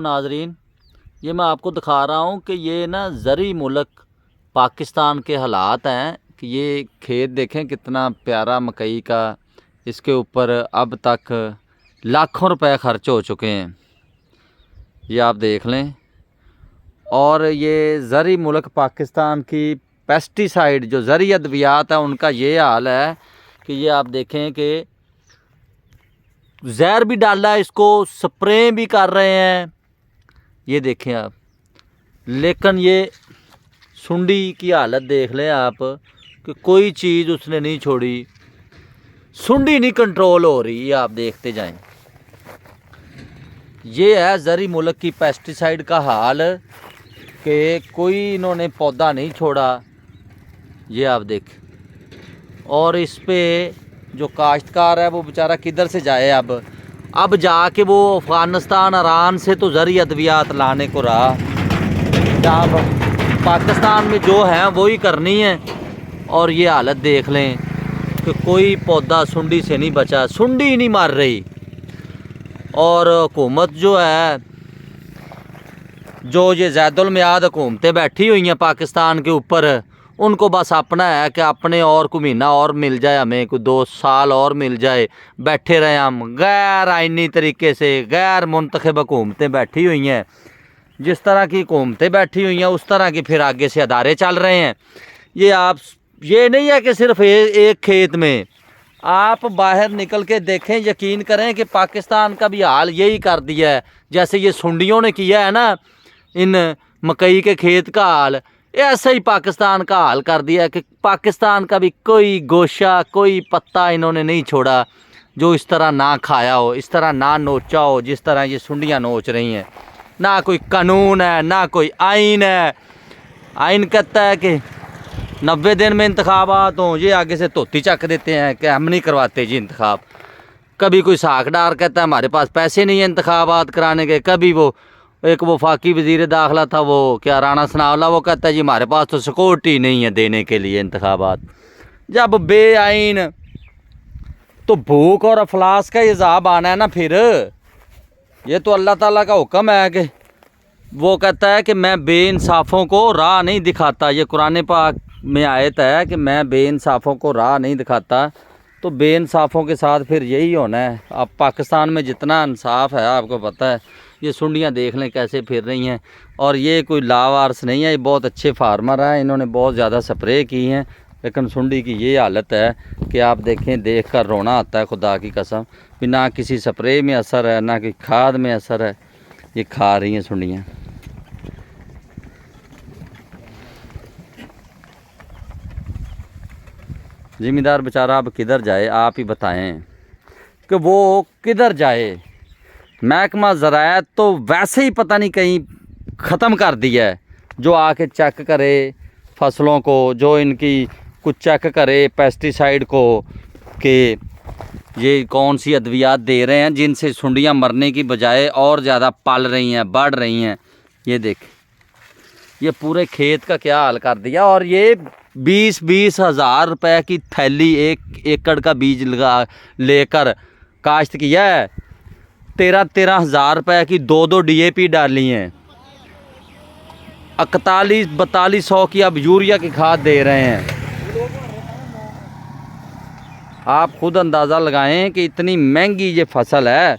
नाजरीन, ये मैं आपको दिखा रहा हूँ कि ये ना ज़री मुल्क पाकिस्तान के हालात हैं कि ये खेत देखें कितना प्यारा मकई का, इसके ऊपर अब तक लाखों रुपए खर्च हो चुके हैं, ये आप देख लें। और ये ज़री मुल्क पाकिस्तान की पेस्टिसाइड जो ज़री अद्वियात है उनका ये हाल है कि ये आप देखें कि जहर भी डाला है, इसको स्प्रे भी कर रहे हैं, ये देखें आप। लेकिन ये सुंडी की हालत देख लें आप कि कोई चीज़ उसने नहीं छोड़ी, सुंडी नहीं कंट्रोल हो रही, ये आप देखते जाएं। ये है ज़री मुल्क की पेस्टिसाइड का हाल कि कोई इन्होंने पौधा नहीं छोड़ा, ये आप देख। और इस पे जो काश्तकार है वो बेचारा किधर से जाए अब जाके वो अफ़गानिस्तान ईरान से तो ज़री अद्वियात लाने को रहा, अब पाकिस्तान में जो है वही करनी है। और ये हालत देख लें कि कोई पौधा सुंडी से नहीं बचा, सुंडी नहीं मार रही। और हुकूमत जो है, जो ये ज़ैदुल मियाद हुकूमतें बैठी हुई हैं पाकिस्तान के ऊपर, उनको बस अपना है कि अपने और को महीना और मिल जाए, हमें कोई 2 साल और मिल जाए, बैठे रहे हम। गैर आइनी तरीके से गैर मुंतखब हुकूमतें बैठी हुई हैं, जिस तरह की हुकूमतें बैठी हुई हैं उस तरह के फिर आगे से अदारे चल रहे हैं। ये नहीं है कि सिर्फ एक खेत में, आप बाहर निकल के देखें, यकीन करें कि पाकिस्तान का भी हाल यही कर दिया है जैसे ये सुंडियों ने किया है ना इन मकई के खेत का हाल, ऐसा ही पाकिस्तान का हाल कर दिया है कि पाकिस्तान का भी कोई गोशा, कोई पत्ता इन्होंने नहीं छोड़ा जो इस तरह ना खाया हो, इस तरह ना नोचा हो जिस तरह ये सुंडियाँ नोच रही हैं। ना कोई कानून है, ना कोई आइन है। आइन कहता है कि 90 दिन में इंतखाबात हों, ये आगे से धोती चक देते हैं कि हम नहीं करवाते जी इंतखाब। कभी कोई साखडार कहता है हमारे पास पैसे नहीं है इंतखाबात कराने के। कभी वो एक वफाकी वज़ीर दाखिला था, वो क्या राणा सनावला, वो कहता है जी हमारे पास तो सिक्योरिटी नहीं है देने के लिए इंतखाबात। जब बेआइन तो भूख और अफलास का इज़ाब आना है ना, फिर ये तो अल्लाह ताला का हुक्म है कि वो कहता है कि मैं बेइंसाफ़ों को राह नहीं दिखाता। ये कुरान पाक में आयत है कि मैं बेइंसाफ़ों को राह नहीं दिखाता। तो बेइंसाफ़ों के साथ फिर यही होना है। अब पाकिस्तान में जितना इंसाफ है आपको पता है, ये सुंडियाँ देख लें कैसे फिर रही हैं। और ये कोई लावारस नहीं है, ये बहुत अच्छे फार्मर हैं, इन्होंने बहुत ज़्यादा स्प्रे की हैं, लेकिन सुंडी की ये हालत है कि आप देखें, देख कर रोना आता है खुदा की कसम। भी ना किसी स्प्रे में असर है, ना कि खाद में असर है, ये खा रही हैं सुंडियाँ। ज़िम्मेदार बेचारा अब किधर जाए, आप ही बताएं कि वो किधर जाए। महकमा ज़राअत तो वैसे ही पता नहीं कहीं ख़त्म कर दिया है, जो आके चेक करे फसलों को, जो इनकी कुछ चेक करे पेस्टिसाइड को कि ये कौन सी अद्वियात दे रहे हैं जिनसे सुंडियां मरने की बजाय और ज़्यादा पल रही हैं, बढ़ रही हैं। ये देख, ये पूरे खेत का क्या हाल कर दिया। और ये 20-20 हज़ार रुपये की थैली 1 एकड़ का बीज लगा लेकर काश्त किया है। 13-13 हज़ार रुपये की 2-2 DAP डाली हैं। 41-4200 की अब यूरिया की खाद दे रहे हैं। आप खुद अंदाज़ा लगाएं कि इतनी महंगी ये फसल है,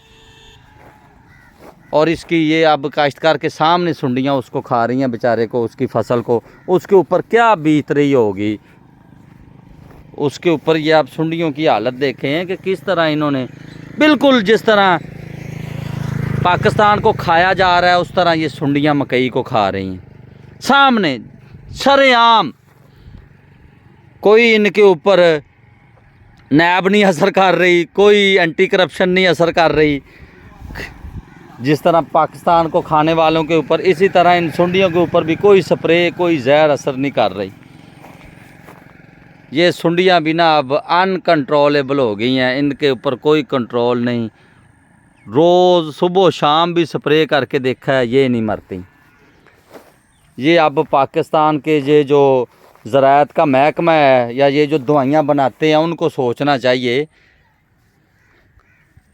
और इसकी ये अब काश्तकार के सामने सुंडियाँ उसको खा रही हैं बेचारे को, उसकी फसल को। उसके ऊपर क्या बीत रही होगी उसके ऊपर। ये आप सुंडियों की हालत देखें कि किस तरह इन्होंने, बिल्कुल जिस तरह पाकिस्तान को खाया जा रहा है उस तरह ये सुंडियाँ मकई को खा रही हैं सामने सरेआम। कोई इनके ऊपर नैब नहीं असर कर रही, कोई एंटी करप्शन नहीं असर कर रही। जिस तरह पाकिस्तान को खाने वालों के ऊपर, इसी तरह इन सुंडियों के ऊपर भी कोई स्प्रे, कोई जहर असर नहीं कर रही। ये सुंडियाँ भी ना अब अनकंट्रोलेबल हो गई हैं, इनके ऊपर कोई कंट्रोल नहीं। रोज़ सुबह शाम भी स्प्रे करके देखा है, ये नहीं मरती। ये अब पाकिस्तान के ये जो ज़राअत का महकमा है या ये जो दवाइयाँ बनाते हैं उनको सोचना चाहिए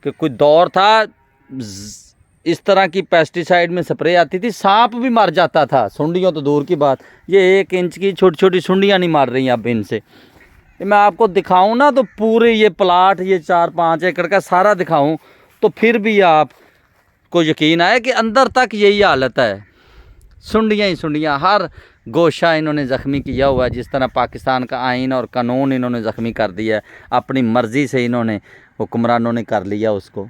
कि कोई दौर था इस तरह की पेस्टिसाइड में स्प्रे आती थी, सांप भी मर जाता था, सुंडियों तो दूर की बात, ये 1 इंच की छोटी छोटी सुंडियाँ नहीं मार रही अब इनसे। मैं आपको दिखाऊं ना तो पूरे ये प्लाट, ये 4-5 एकड़ का सारा दिखाऊं तो फिर भी आपको यकीन आए कि अंदर तक यही हालत है, सुंडियाँ ही सुंडियाँ, हर गोशा इन्होंने ज़ख्मी किया हुआ है। जिस तरह पाकिस्तान का आइन और कानून इन्होंने ज़ख्मी कर दिया है, अपनी मर्ज़ी से इन्होंने हुक्मरानों ने कर लिया उसको।